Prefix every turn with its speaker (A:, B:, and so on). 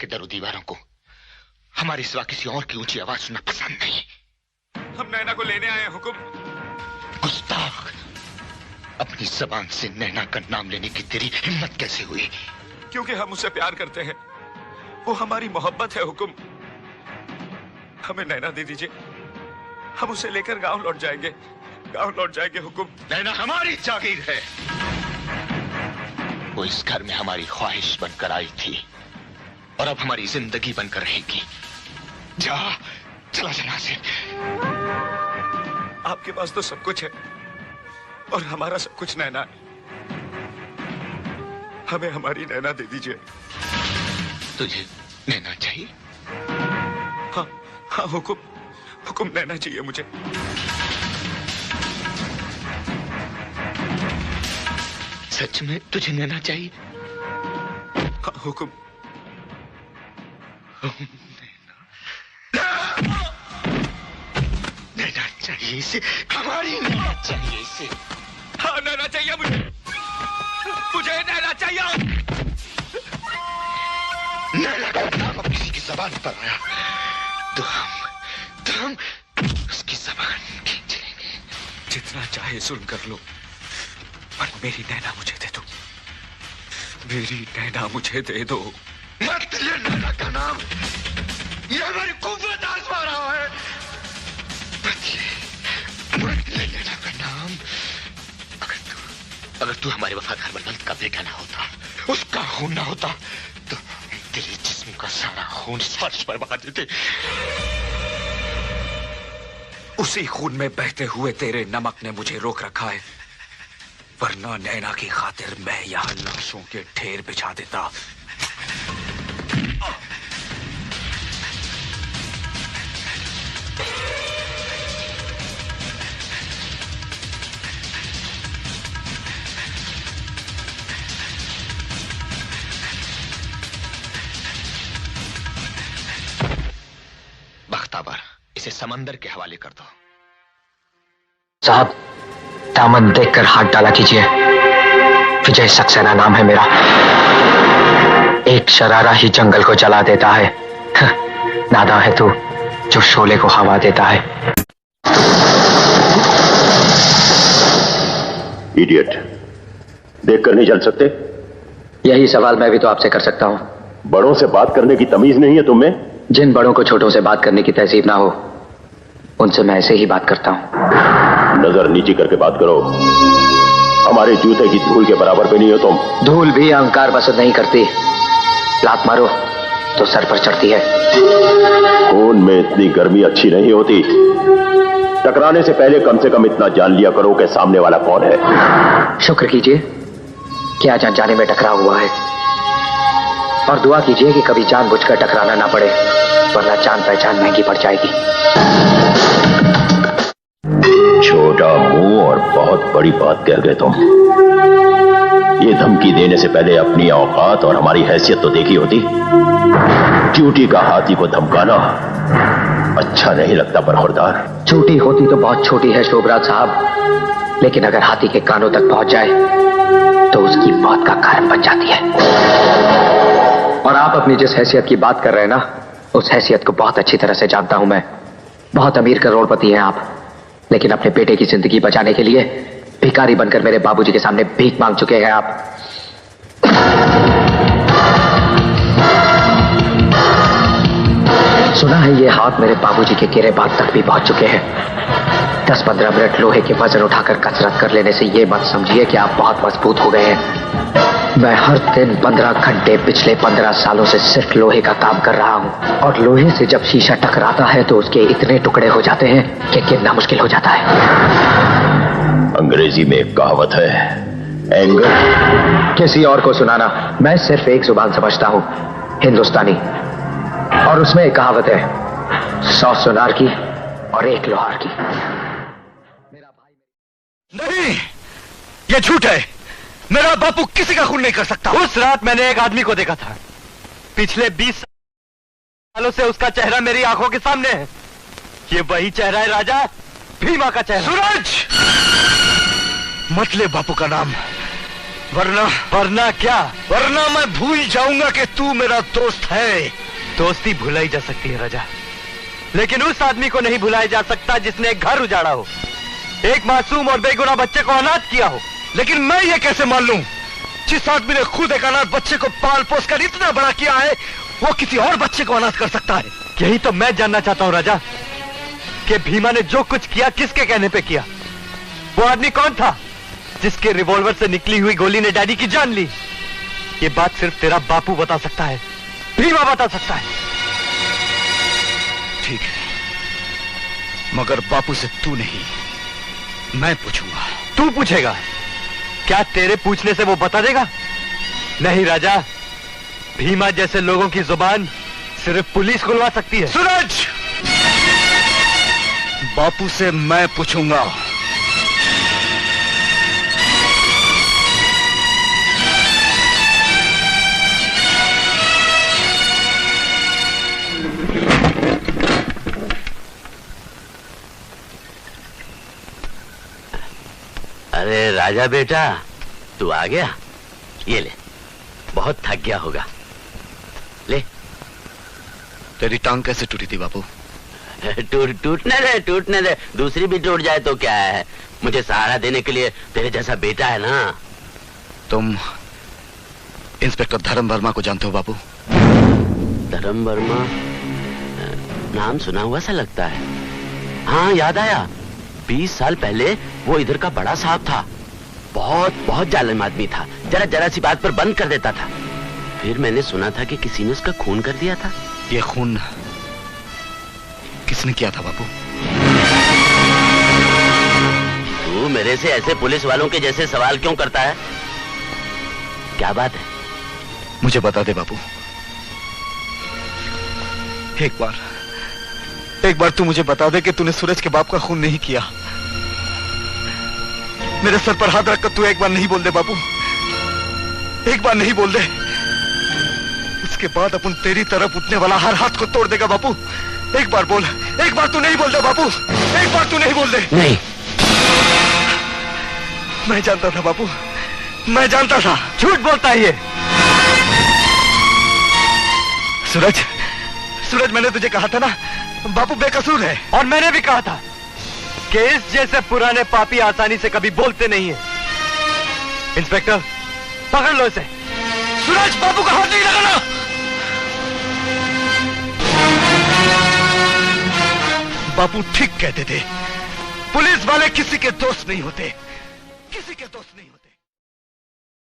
A: के दरो दीवारों को हमारे सिवा किसी और की ऊंची आवाज सुनना पसंद नहीं।
B: हम नैना को लेने आए हैं हुकुम।
A: गुस्ताख, अपनी जबान से नैना का नाम लेने की तेरी हिम्मत कैसे हुई?
B: क्योंकि हम उससे प्यार करते हैं, वो हमारी मोहब्बत है हुकुम। हमें नैना दे दीजिए, हम उसे लेकर गांव लौट जाएंगे, गांव लौट जाएंगे हुकुम।
A: नैना हमारी जागीर है, वो इस घर में हमारी ख्वाहिश बनकर आई थी और अब हमारी जिंदगी बनकर रहेगी। जा, चला जना से।
B: आपके पास तो सब कुछ है और हमारा सब कुछ नैना है। हमें हमारी नैना दे दीजिए।
A: तुझे नैना चाहिए?
B: हाँ हाँ हुकुम, हुकुम नैना चाहिए मुझे।
A: सच में तुझे नैना चाहिए?
B: हाँ हुकुम।
A: नैना चाहिए इसे, हमारी नैना चाहिए इसे।
B: हाँ नैना चाहिए मुझे, मुझे नैना चाहिए।
A: नैना का नाम अब किसी की जबान पर आया तो हम उसकी जबान खींच लेंगे।
B: जितना चाहे जुल्म कर लो, पर मेरी नैना मुझे दे दो, मेरी नैना मुझे दे दो।
A: मत ले नैना का नाम, ये हमारी कुव्वत आजमा रहा है। मत ले नैना का नाम। अगर तू हमारे वफादार मर्द का बेटा ना होता, उसका खून ना होता, तो तेरे जिस्म का सारा खून इस फर्श पर बहा देते।
B: उसी खून में बहते हुए तेरे नमक ने मुझे रोक रखा है, वरना नैना की खातिर मैं यहाँ लाशों के ढेर बिछा देता।
A: बख्तावर, इसे समंदर के हवाले कर दो।
C: साहब, दामन देखकर हाथ डाला कीजिए। विजय सक्सेना नाम है मेरा। एक शरारा ही जंगल को जला देता है। नादा है तू जो शोले को हवा देता है।
D: इडियट, देखकर नहीं जल सकते?
C: यही सवाल मैं भी तो आपसे कर सकता हूं।
D: बड़ों से बात करने की तमीज नहीं है तुम्हें?
C: जिन बड़ों को छोटों से बात करने की तहजीब ना हो, उनसे मैं ऐसे ही बात करता हूं।
D: नजर नीची करके बात करो, हमारे जूते की धूल के बराबर पे नहीं हो तुम।
C: धूल भी अहंकार पसंद नहीं करती, लात मारो तो सर पर चढ़ती है।
D: खून में इतनी गर्मी अच्छी नहीं होती। टकराने से पहले कम से कम इतना जान लिया करो कि सामने वाला कौन है।
C: शुक्र कीजिए कि आज अनजाने में टकराव हुआ है, और दुआ कीजिए कि कभी जानबूझकर टकराना ना पड़े, वरना जान पहचान महंगी पड़ जाएगी।
D: छोटा मुंह और बहुत बड़ी बात कह गए तुम। ये धमकी देने से पहले अपनी औकात और हमारी हैसियत तो देखी होती। चूटी का हाथी को धमकाना अच्छा नहीं लगता बरखुरदार।
C: चूटी होती तो बहुत छोटी है शोभराज साहब, लेकिन अगर हाथी के कानों तक पहुंच जाए तो उसकी मौत का कारण बन जाती है। और आप अपनी जिस हैसियत की बात कर रहे हैं ना, उस हैसियत को बहुत अच्छी तरह से जानता हूं मैं। बहुत अमीर करोड़पति हैं आप, लेकिन अपने बेटे की जिंदगी बचाने के लिए भिखारी बनकर मेरे बाबूजी के सामने भीख मांग चुके हैं आप। सुना है ये हाथ मेरे बाबूजी के गिरे बात तक भी पहुंच चुके हैं। 10-15 मिनट लोहे के वजन उठाकर कसरत कर लेने से ये मत समझिए कि आप बहुत मजबूत हो गए हैं। मैं हर दिन 15 घंटे पिछले 15 सालों से सिर्फ लोहे का काम कर रहा हूं, और लोहे से जब शीशा टकराता है तो उसके इतने टुकड़े हो जाते हैं कि गिनना मुश्किल हो जाता है।
D: अंग्रेजी में एक कहावत है, एंगर।
C: किसी और को सुनाना, मैं सिर्फ एक जुबान समझता हूं, हिंदुस्तानी, और उसमें एक कहावत है, 100 सुनार की और 1 लोहार की।
B: नहीं, ये झूठ है। मेरा बापू किसी का खून नहीं कर सकता।
E: उस रात मैंने एक आदमी को देखा था। पिछले 20 सालों से उसका चेहरा मेरी आंखों के सामने है। ये वही चेहरा है राजा, भीमा का चेहरा।
B: सूरज, मत ले बापू का नाम।
E: वरना क्या?
F: वरना मैं भूल जाऊंगा कि तू मेरा दोस्त है।
E: दोस्ती भुलाई जा सकती है राजा, लेकिन उस आदमी को नहीं भुलाया जा सकता जिसने एक घर उजाड़ा हो, एक मासूम और बेगुनाह बच्चे को अनाथ किया हो।
F: लेकिन मैं ये कैसे मान लूं, जिस आदमी ने खुद एक अनाथ बच्चे को पाल पोस कर इतना बड़ा किया है, वो किसी और बच्चे को अनाथ कर सकता है?
E: यही तो मैं जानना चाहता हूं राजा, कि भीमा ने जो कुछ किया किसके कहने पे किया? वो आदमी कौन था जिसके रिवॉल्वर से निकली हुई गोली ने डैडी की जान ली? ये बात सिर्फ तेरा बापू बता सकता है, भीमा बता सकता है।
F: ठीक है, मगर बापू से तू नहीं, मैं पूछूंगा।
E: तू पूछेगा? क्या तेरे पूछने से वो बता देगा? नहीं राजा, भीमा जैसे लोगों की जुबान सिर्फ पुलिस खुलवा सकती है।
F: सूरज, बापू से मैं पूछूंगा।
G: अरे राजा बेटा, तू आ गया? ये ले, बहुत थक गया होगा, ले।
F: तेरी टांग कैसे टूटी थी बापू?
G: टूटने दे, दूसरी भी टूट जाए तो क्या है, मुझे सहारा देने के लिए तेरे जैसा बेटा है ना।
F: तुम इंस्पेक्टर धर्म वर्मा को जानते हो बापू?
G: धर्म वर्मा? नाम सुना हुआ सा लगता है। हाँ, याद आया, 20 साल पहले वो इधर का बड़ा साहब था। बहुत जालिम आदमी था, जरा सी बात पर बंद कर देता था। फिर मैंने सुना था कि किसी ने उसका खून कर दिया था।
F: ये खून किसने किया था बापू?
G: तू मेरे से ऐसे पुलिस वालों के जैसे सवाल क्यों करता है? क्या बात है?
F: मुझे बता दे बापू। एक बार तू मुझे बता दे कि तूने सूरज के बाप का खून नहीं किया। मेरे सर पर हाथ रखकर तू एक बार नहीं बोल दे बापू, एक बार नहीं बोल दे। उसके बाद अपन तेरी तरफ उठने वाला हर हाथ को तोड़ देगा बापू। एक बार बोल, एक बार तू नहीं बोल दे बापू, एक बार तू नहीं बोल दे।
G: नहीं।
F: मैं जानता था बापू, मैं जानता था।
E: झूठ बोलता है ये।
F: सूरज, मैंने तुझे कहा था ना, बापू बेकसूर है।
E: और मैंने भी कहा था कि इस जैसे पुराने पापी आसानी से कभी बोलते नहीं है। इंस्पेक्टर, पकड़ लो इसे।
F: सूरज, बापू का हाथ नहीं लगाना। बापू ठीक कहते थे, पुलिस वाले किसी के दोस्त नहीं होते, किसी के दोस्त नहीं होते।